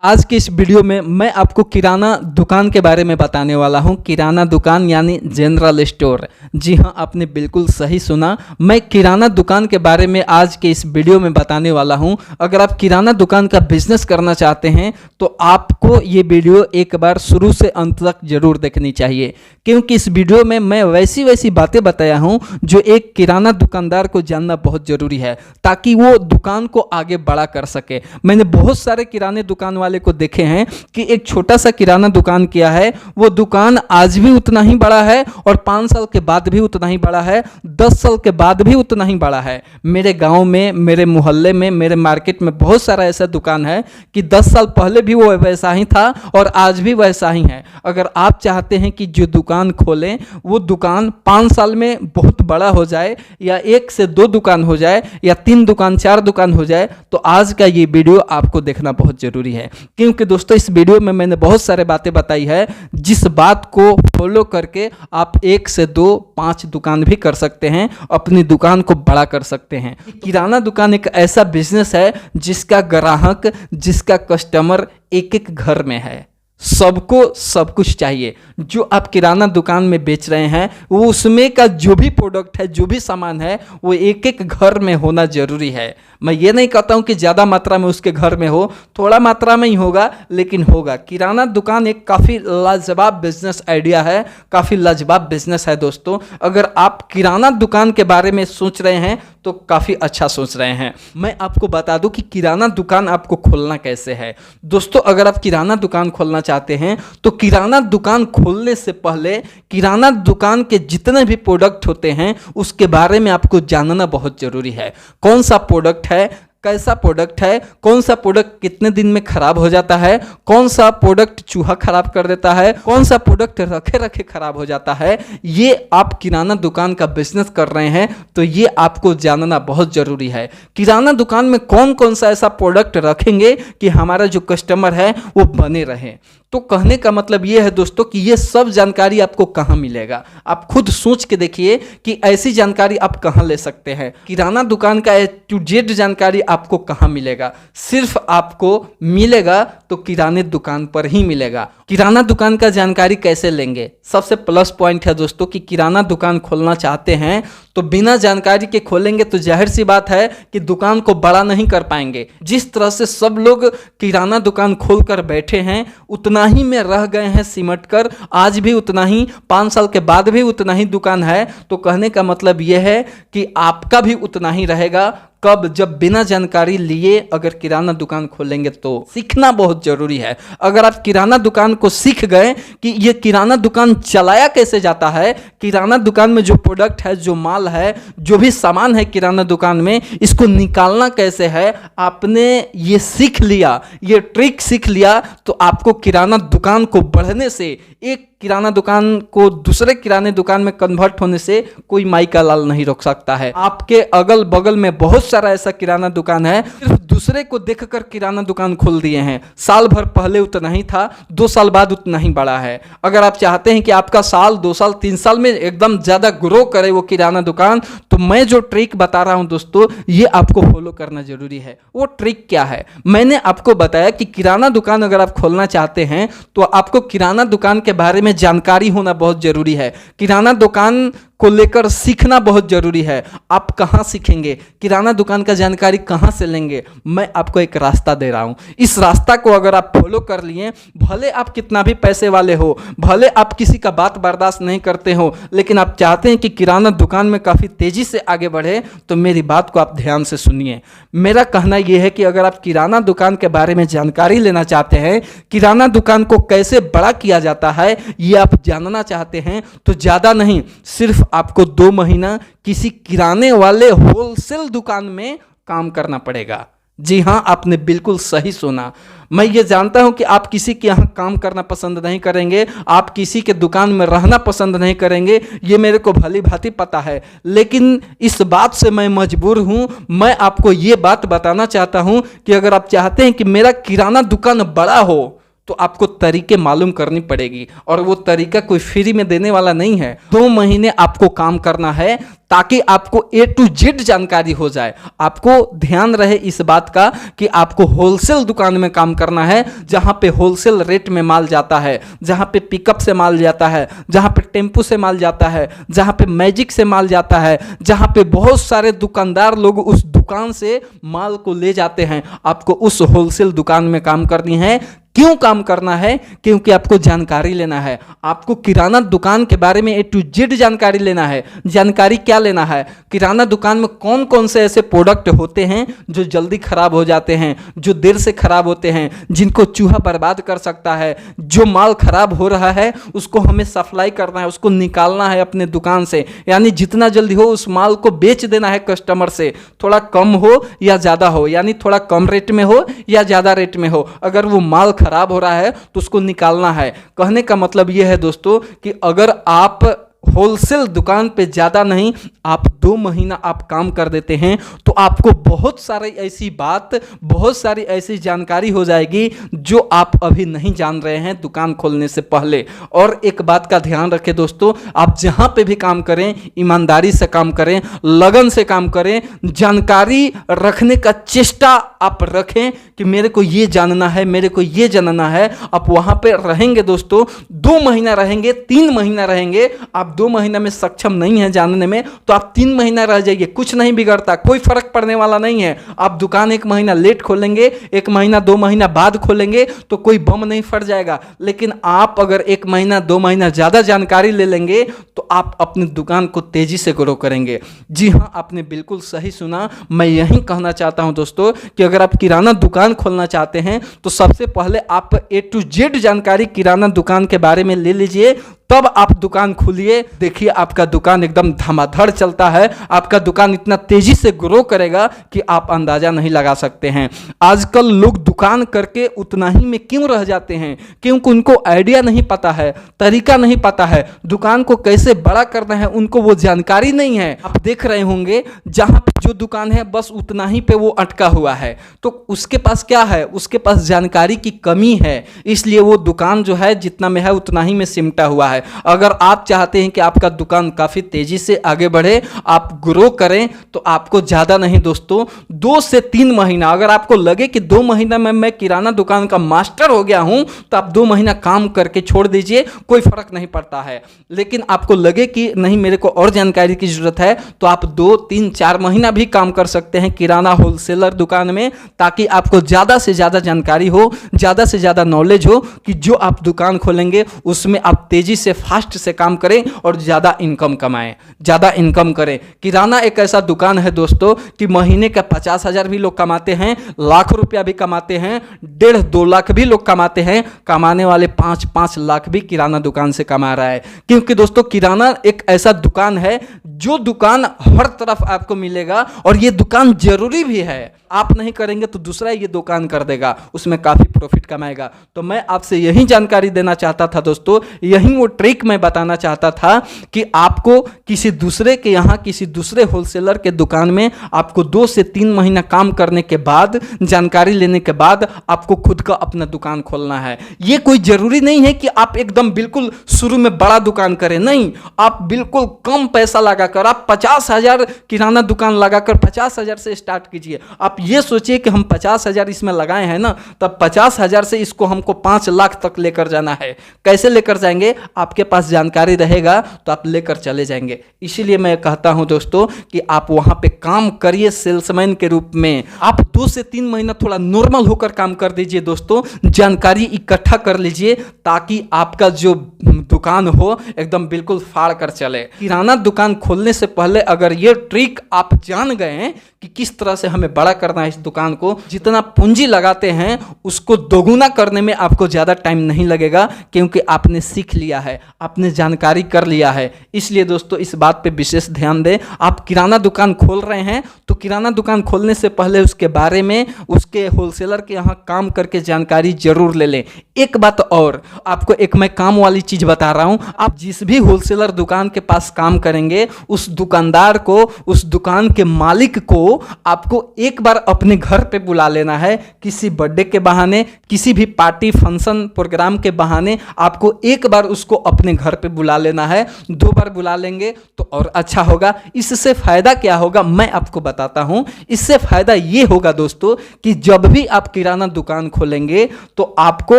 आज की इस वीडियो में मैं आपको किराना दुकान के बारे में बताने वाला हूं। किराना दुकान यानी जनरल स्टोर। जी हां, आपने बिल्कुल सही सुना। मैं किराना दुकान के बारे में आज के इस वीडियो में बताने वाला हूं। अगर आप किराना दुकान का बिजनेस करना चाहते हैं तो आपको ये वीडियो एक बार शुरू से अंत तक जरूर देखनी चाहिए, क्योंकि इस वीडियो में मैं वैसी बातें बताया हूं जो एक किराना दुकानदार को जानना बहुत जरूरी है, ताकि वो दुकान को आगे बड़ा कर सके। मैंने बहुत सारे किराने दुकान वाले को देखे हैं कि एक छोटा सा किराना दुकान किया है, वो दुकान आज भी उतना ही बड़ा है और 5 साल के बाद भी उतना ही बड़ा है, 10 साल के बाद भी उतना ही बड़ा है। मेरे गांव में, मेरे मोहल्ले में, मेरे मार्केट में बहुत सारा ऐसा दुकान है कि 10 साल पहले भी वो वैसा ही था और आज भी वैसा ही है। अगर आप चाहते हैं कि जो दुकान खोलें वो दुकान 5 साल में बहुत बड़ा हो जाए, या 1 से 2 दुकान हो जाए, या 3 दुकान 4 दुकान हो जाए, तो आज का ये वीडियो आपको देखना बहुत जरूरी है। क्योंकि दोस्तों, इस वीडियो में मैंने बहुत सारे बातें बताई है जिस बात को फॉलो करके आप 1 से 2 5 दुकान भी कर सकते हैं, अपनी दुकान को बड़ा कर सकते हैं। किराना दुकान एक ऐसा बिजनेस है जिसका ग्राहक, जिसका कस्टमर एक एक घर में है। सबको सब कुछ चाहिए। जो आप किराना दुकान में बेच रहे हैं वो उसमें का जो भी प्रोडक्ट है, जो भी सामान है, वो एक एक घर में होना जरूरी है। मैं ये नहीं कहता हूं कि ज़्यादा मात्रा में उसके घर में हो, थोड़ा मात्रा में ही होगा, लेकिन होगा। किराना दुकान एक काफ़ी लाजवाब बिजनेस आइडिया है, काफ़ी लाजवाब बिजनेस है दोस्तों। अगर आप किराना दुकान के बारे में सोच रहे हैं तो काफ़ी अच्छा सोच रहे हैं। मैं आपको बता दूं कि किराना दुकान आपको खोलना कैसे है। दोस्तों, अगर आप किराना दुकान खोलना चाहते हैं तो किराना दुकान खोलने से पहले किराना दुकान के जितने भी प्रोडक्ट होते हैं उसके बारे में आपको जानना बहुत जरूरी है। कौन सा प्रोडक्ट है, कैसा प्रोडक्ट है, कौन सा प्रोडक्ट कितने दिन में खराब हो जाता है, कौन सा प्रोडक्ट चूहा खराब कर देता है, कौन सा प्रोडक्ट रखे रखे खराब हो जाता है। ये आप किराना दुकान का बिजनेस कर रहे हैं तो ये आपको जानना बहुत जरूरी है। किराना दुकान में कौन कौन सा ऐसा प्रोडक्ट रखेंगे कि हमारा जो कस्टमर है वो बने रहे। तो कहने का मतलब ये है दोस्तों कि ये सब जानकारी आपको कहाँ मिलेगा। आप खुद सोच के देखिए कि ऐसी जानकारी आप कहाँ ले सकते हैं। किराना दुकान का A to Z जानकारी आपको कहाँ मिलेगा। सिर्फ आपको मिलेगा तो किराने दुकान पर ही मिलेगा। किराना दुकान का जानकारी कैसे लेंगे? सबसे प्लस पॉइंट है दोस्तों कि किराना दुकान खोलना चाहते हैं तो बिना जानकारी के खोलेंगे तो जाहिर सी बात है कि दुकान को बड़ा नहीं कर पाएंगे। जिस तरह से सब लोग किराना दुकान खोलकर बैठे हैं, उतना ही में रह गए हैं सिमट कर, आज भी उतना ही, 5 साल के बाद भी उतना ही दुकान है। तो कहने का मतलब यह है कि आपका भी उतना ही रहेगा। कब? जब बिना जानकारी लिए अगर किराना दुकान खोलेंगे तो सीखना बहुत जरूरी है। अगर आप किराना दुकान को सीख गए कि ये किराना दुकान चलाया कैसे जाता है, किराना दुकान में जो प्रोडक्ट है, जो माल है, जो भी सामान है किराना दुकान में, इसको निकालना कैसे है, आपने ये सीख लिया, ये ट्रिक सीख लिया, तो आपको किराना दुकान को बढ़ने से, एक किराना दुकान को दूसरे किराने दुकान में कन्वर्ट होने से कोई माई का लाल नहीं रोक सकता है। आपके अगल बगल में बहुत सारा ऐसा किराना दुकान है, सिर्फ दूसरे को देखकर किराना दुकान खोल दिए हैं। साल भर पहले उतना ही था, 2 साल बाद उतना ही बड़ा है। अगर आप चाहते हैं कि आपका साल, 2 साल, 3 साल में एकदम ज्यादा ग्रो करे वो किराना दुकान, तो मैं जो ट्रिक बता रहा हूं दोस्तों, ये आपको फॉलो करना जरूरी है। वो ट्रिक क्या है? मैंने आपको बताया कि किराना दुकान अगर आप खोलना चाहते हैं तो आपको किराना दुकान के बारे में जानकारी होना बहुत जरूरी है। किराना दुकान को लेकर सीखना बहुत जरूरी है। आप कहां सीखेंगे? किराना दुकान का जानकारी कहां से लेंगे? मैं आपको एक रास्ता दे रहा हूं। इस रास्ता को अगर आप फॉलो कर लिए, भले आप कितना भी पैसे वाले हो, भले आप किसी का बात बर्दाश्त नहीं करते हो, लेकिन आप चाहते हैं कि किराना दुकान में काफी तेजी से आगे बढ़े, तो मेरी बात को आप ध्यान से सुनिए। मेरा कहना यह है कि अगर आप किराना दुकान के बारे में जानकारी लेना चाहते हैं, किराना दुकान को कैसे बड़ा किया जाता है ये आप जानना चाहते हैं, तो ज्यादा नहीं, सिर्फ आपको 2 महीना किसी किराने वाले होलसेल दुकान में काम करना पड़ेगा। जी हां, आपने बिल्कुल सही सुना। मैं ये जानता हूं कि आप किसी के यहां काम करना पसंद नहीं करेंगे, आप किसी के दुकान में रहना पसंद नहीं करेंगे, ये मेरे को भली भांति पता है, लेकिन इस बात से मैं मजबूर हूं। मैं आपको ये बात बताना चाहता हूं कि अगर आप चाहते हैं कि मेरा किराना दुकान बड़ा हो तो आपको तरीके मालूम करनी पड़ेगी, और वो तरीका कोई फ्री में देने वाला नहीं है। 2 महीने आपको काम करना है ताकि आपको A to Z जानकारी हो जाए। आपको ध्यान रहे इस बात का कि आपको होलसेल दुकान में काम करना है, जहां पे होलसेल रेट में माल जाता है, जहां पे पिकअप से माल जाता है, जहां पे टेम्पू से माल जाता है, जहां पे मैजिक से माल जाता है, जहां पे बहुत सारे दुकानदार लोग उस दुकान से माल को ले जाते हैं। आपको उस होलसेल दुकान में काम करनी है। क्यों काम करना है? क्योंकि आपको जानकारी लेना है। आपको किराना दुकान के बारे में A to Z जानकारी लेना है। जानकारी क्या लेना है? किराना दुकान में कौन कौन से ऐसे प्रोडक्ट होते हैं जो जल्दी खराब हो जाते हैं, जो देर से खराब होते हैं, जिनको चूहा बर्बाद कर सकता है। जो माल खराब हो रहा है उसको हमें सप्लाई करना है, उसको निकालना है अपने दुकान से, यानी जितना जल्दी हो उस माल को बेच देना है कस्टमर से, थोड़ा कम हो या ज़्यादा हो, यानी थोड़ा कम रेट में हो या ज़्यादा रेट में हो। अगर वो माल खराब हो रहा है तो उसको निकालना है। कहने का मतलब यह है दोस्तों कि अगर आप होलसेल दुकान पे ज़्यादा नहीं, आप 2 महीना आप काम कर देते हैं तो आपको बहुत सारी ऐसी बात, बहुत सारी ऐसी जानकारी हो जाएगी जो आप अभी नहीं जान रहे हैं दुकान खोलने से पहले। और एक बात का ध्यान रखें दोस्तों, आप जहाँ पे भी काम करें ईमानदारी से काम करें, लगन से काम करें, जानकारी रखने का चेष्टा आप रखें कि मेरे को ये जानना है, मेरे को ये जानना है। आप वहाँ पे रहेंगे दोस्तों, 2 महीना रहेंगे, 3 महीना रहेंगे, आप 2 महीना में सक्षम नहीं है जानने में तो आप 3 महीना रह जाइए, कुछ नहीं बिगड़ता, कोई फर्क पड़ने वाला नहीं है। आप दुकान 1 महीना लेट खोलेंगे, 1 महीना 2 महीना बाद खोलेंगे तो कोई बम नहीं फट जाएगा। लेकिन आप अगर 1 महीना 2 महीना ज़्यादा जानकारी ले लेंगे तो आप अपनी दुकान को तेजी से ग्रो करेंगे। जी हाँ, आपने बिल्कुल सही सुना। मैं यही कहना चाहता हूं दोस्तों कि अगर आप किराना दुकान खोलना चाहते हैं तो सबसे पहले आप A to Z जानकारी किराना दुकान के बारे में ले लीजिए, तब आप दुकान खोलिए। देखिए आपका दुकान एकदम धमाधड़ चलता है, आपका दुकान इतना तेजी से ग्रो करेगा कि आप अंदाजा नहीं लगा सकते हैं। आजकल लोग दुकान करके उतना ही में क्यों रह जाते हैं? क्योंकि उनको आइडिया नहीं पता है, तरीका नहीं पता है, दुकान को कैसे बड़ा करना है उनको वो जानकारी नहीं है। आप देख रहे होंगे जहां पे जो दुकान है बस उतना ही पे वो अटका हुआ है, तो उसके पास क्या है? उसके पास जानकारी की कमी है, इसलिए वो दुकान जो है जितना में है उतना ही में सिमटा हुआ है। अगर आप चाहते हैं कि आपका दुकान काफ़ी तेज़ी से आगे बढ़े, आप ग्रो करें, तो आपको ज़्यादा नहीं दोस्तों 2 से 3 महीना, अगर आपको लगे कि 2 महीना में मैं किराना दुकान का मास्टर हो गया हूं तो आप 2 महीना काम करके छोड़ दीजिए, कोई फर्क नहीं पड़ता है। लेकिन आपको लगे कि नहीं मेरे को और जानकारी की ज़रूरत है तो आप 2, 3, 4 महीना भी काम कर सकते हैं किराना होलसेलर दुकान में, ताकि आपको ज़्यादा से ज़्यादा जानकारी हो, ज़्यादा से ज़्यादा नॉलेज हो कि जो आप दुकान खोलेंगे उसमें आप तेज़ी से फास्ट से काम करें और ज़्यादा इनकम कमाएं, ज़्यादा इनकम करें। किराना एक ऐसा दुकान है दोस्तों कि महीने का 50,000 भी लोग कमाते हैं, लाख रुपया भी कमाते हैं, 1.5-2 लाख भी लोग कमाते हैं, कमाने वाले 5-5 लाख भी किराना दुकान से कमा रहा है। क्योंकि दोस्तों किराना एक ऐसा दुकान है जो दुकान हर तरफ आपको मिलेगा, और ये दुकान जरूरी भी है। आप नहीं करेंगे तो दूसरा ये दुकान कर देगा, उसमें काफ़ी प्रॉफिट कमाएगा। तो मैं आपसे यही जानकारी देना चाहता था दोस्तों, यही वो ट्रिक मैं बताना चाहता था कि आपको किसी दूसरे के यहाँ, किसी दूसरे होलसेलर के दुकान में आपको 2 से 3 महीना काम करने के बाद, जानकारी लेने के बाद आपको खुद का अपना दुकान खोलना है। ये कोई ज़रूरी नहीं है कि आप एकदम बिल्कुल शुरू में बड़ा दुकान करें, नहीं, आप बिल्कुल कम पैसा लगाकर, आप 50,000 किराना दुकान लगाकर 50,000 से स्टार्ट कीजिए। आप ये सोचिए कि हम 50,000 इसमें लगाए हैं ना, तब 50,000 से इसको हमको 5 लाख तक लेकर जाना है। कैसे लेकर जाएंगे? आपके पास जानकारी रहेगा तो आप लेकर चले जाएंगे। इसीलिए मैं कहता हूं दोस्तों कि आप वहां पे काम करिए सेल्समैन के रूप में। आप 2 से 3 महीना थोड़ा नॉर्मल होकर काम कर दीजिए दोस्तों, जानकारी इकट्ठा कर लीजिए ताकि आपका जो दुकान हो एकदम बिल्कुल फाड़ कर चले। किराना दुकान खोलने से पहले अगर ये ट्रिक आप जान गए हैं कि किस तरह से हमें बड़ा करना है इस दुकान को, जितना पूंजी लगाते हैं उसको दोगुना करने में आपको ज़्यादा टाइम नहीं लगेगा, क्योंकि आपने सीख लिया है, आपने जानकारी कर लिया है। इसलिए दोस्तों इस बात पे विशेष ध्यान दें। आप किराना दुकान खोल रहे हैं तो किराना दुकान खोलने से पहले उसके बारे में, उसके होलसेलर के यहाँ काम करके जानकारी जरूर ले लें। एक बात और, आपको एक मैं काम वाली चीज़ बता रहा हूँ, आप जिस भी होलसेलर दुकान के पास काम करेंगे उस दुकानदार को, उस दुकान के मालिक को आपको एक बार बार अपने घर पे बुला लेना है, किसी बर्थडे के बहाने, किसी भी पार्टी फंक्शन प्रोग्राम के बहाने आपको एक बार उसको अपने घर पे बुला लेना है। 2 बार बुला लेंगे तो और अच्छा होगा। इससे फायदा क्या होगा मैं आपको बताता हूं। इससे फायदा ये होगा दोस्तों कि जब भी आप किराना दुकान खोलेंगे तो आपको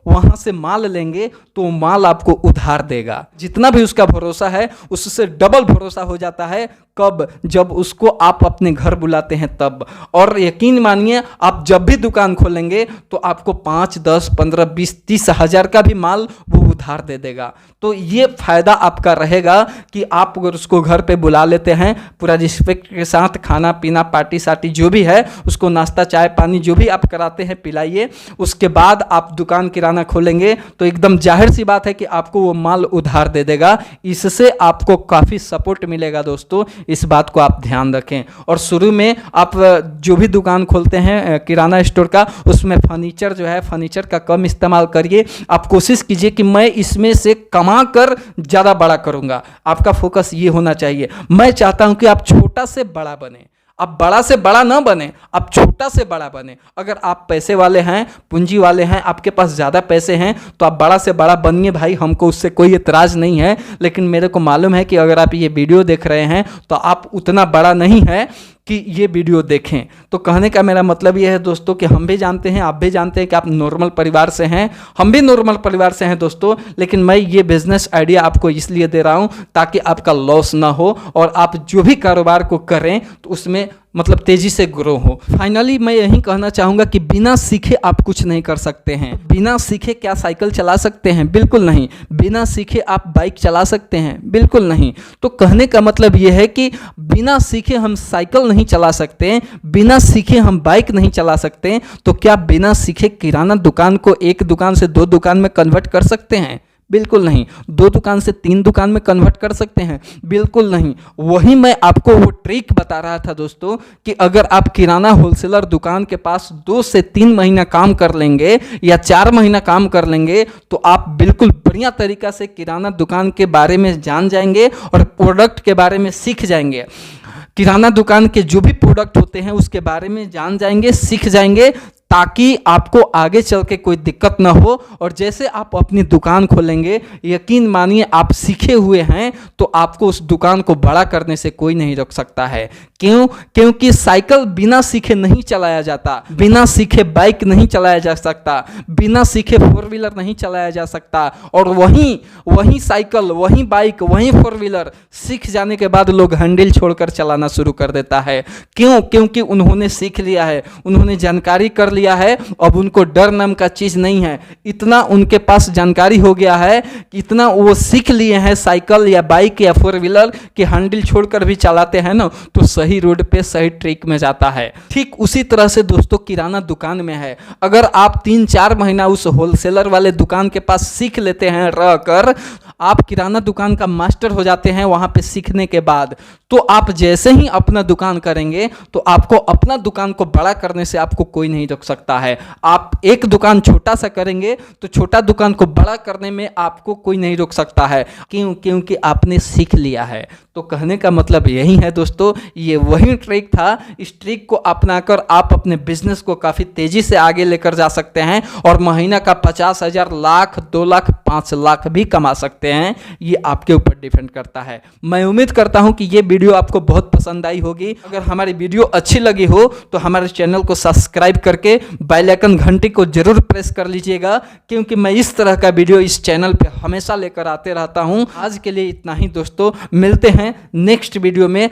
वहां से माल लेंगे तो माल आपको उधार देगा। जितना भी उसका भरोसा है उससे डबल भरोसा हो जाता है। कब? जब उसको आप अपने घर बुलाते हैं तब। और यकीन मानिए आप जब भी दुकान खोलेंगे तो आपको 5, 10, 15, 20, 30 हजार का भी माल वो उधार दे देगा। तो ये फायदा आपका रहेगा कि आप अगर उसको घर पे बुला लेते हैं पूरा रिस्पेक्ट के साथ, खाना पीना पार्टी सार्टी जो भी है उसको नाश्ता चाय पानी जो भी आप कराते हैं पिलाइए। उसके बाद आप दुकान किराना खोलेंगे तो एकदम जाहिर सी बात है कि आपको वो माल उधार दे देगा। इससे आपको काफ़ी सपोर्ट मिलेगा दोस्तों, इस बात को आप ध्यान रखें। और शुरू में आप जो भी दुकान खोलते हैं किराना स्टोर का, उसमें फर्नीचर जो है फर्नीचर का कम इस्तेमाल करिए। आप कोशिश कीजिए कि मैं इसमें से कमा कर ज़्यादा बड़ा करूँगा। आपका फोकस ये होना चाहिए। मैं चाहता हूँ कि आप छोटा से बड़ा बने, आप बड़ा से बड़ा ना बने, आप छोटा से बड़ा बने। अगर आप पैसे वाले हैं, पूंजी वाले हैं, आपके पास ज़्यादा पैसे हैं तो आप बड़ा से बड़ा बनिए भाई, हमको उससे कोई एतराज़ नहीं है। लेकिन मेरे को मालूम है कि अगर आप ये वीडियो देख रहे हैं तो आप उतना बड़ा नहीं है कि ये वीडियो देखें। तो कहने का मेरा मतलब ये है दोस्तों कि हम भी जानते हैं, आप भी जानते हैं कि आप नॉर्मल परिवार से हैं, हम भी नॉर्मल परिवार से हैं दोस्तों। लेकिन मैं ये बिजनेस आइडिया आपको इसलिए दे रहा हूँ ताकि आपका लॉस ना हो और आप जो भी कारोबार को करें तो उसमें मतलब तेजी से ग्रो हो। फाइनली मैं यही कहना चाहूँगा कि बिना सीखे आप कुछ नहीं कर सकते हैं। बिना सीखे क्या साइकिल चला सकते हैं? बिल्कुल नहीं। बिना सीखे आप बाइक चला सकते हैं? बिल्कुल नहीं। तो कहने का मतलब ये है कि बिना सीखे हम साइकिल नहीं चला सकते, बिना सीखे हम बाइक नहीं चला सकते। तो क्या बिना सीखे किराना दुकान को 1 दुकान से 2 दुकान में कन्वर्ट कर सकते हैं? बिल्कुल नहीं। 2 दुकान से 3 दुकान में कन्वर्ट कर सकते हैं? बिल्कुल नहीं। वही मैं आपको वो ट्रिक बता रहा था दोस्तों कि अगर आप किराना होलसेलर दुकान के पास 2 से 3 महीना काम कर लेंगे या 4 महीना काम कर लेंगे तो आप बिल्कुल बढ़िया तरीका से किराना दुकान के बारे में जान जाएंगे और प्रोडक्ट के बारे में सीख जाएंगे। किराना दुकान के जो भी प्रोडक्ट होते हैं उसके बारे में जान जाएंगे, सीख जाएंगे, ताकि आपको आगे चल के कोई दिक्कत ना हो। और जैसे आप अपनी दुकान खोलेंगे यकीन मानिए आप सीखे हुए हैं तो आपको उस दुकान को बड़ा करने से कोई नहीं रोक सकता है। क्यों? क्योंकि साइकिल बिना सीखे नहीं चलाया जाता, बिना सीखे बाइक नहीं चलाया जा सकता, बिना सीखे 4 व्हीलर नहीं चलाया जा सकता। और वही साइकिल, वही बाइक, वही 4 व्हीलर सीख जाने के बाद लोग हैंडल छोड़कर चलाना शुरू कर देता है। क्यों? क्योंकि उन्होंने सीख लिया है, उन्होंने जानकारी कर लिया है। अब उनको डर नाम का चीज नहीं है। इतना उनके पास जानकारी हो गया है, इतना वो सीख लिए हैं साइकिल या बाइक या 4 व्हीलर कि हैंडल छोड़कर भी चलाते हैं ना तो सही रोड पे सही ट्रिक में जाता है। ठीक उसी तरह से दोस्तों किराना दुकान में है। अगर आप 3-4 महीना उस होलसेलर वाले दुकान के पास सीख लेते हैं, रहकर आप किराना दुकान का मास्टर हो जाते हैं वहां पे सीखने के बाद, तो आप जैसे ही अपना दुकान करेंगे तो आपको अपना दुकान को बड़ा करने से आपको कोई नहीं रोक सकता है। आप एक दुकान छोटा सा करेंगे तो छोटा दुकान को बड़ा करने में आपको कोई नहीं रोक सकता है। क्यों? क्योंकि आपने सीख लिया है। तो कहने का मतलब यही है दोस्तों, ये वही ट्रिक था। इस ट्रिक को अपनाकर आप अपने बिजनेस को काफ़ी तेज़ी से आगे लेकर जा सकते हैं और महीना का 50,000, लाख, 2 लाख, 5 लाख भी कमा सकते हैं। ये आपके ऊपर डिपेंड करता है। मैं उम्मीद करता हूं कि ये वीडियो आपको बहुत पसंद आई होगी। अगर हमारी वीडियो अच्छी लगी हो तो हमारे चैनल को सब्सक्राइब करके बेल आइकन घंटी को जरूर प्रेस कर लीजिएगा, क्योंकि मैं इस तरह का वीडियो इस चैनल पे हमेशा लेकर आते रहता हूं। आज के लिए इतना ही दोस्तों, मिलते हैं नेक्स्ट वीडियो में।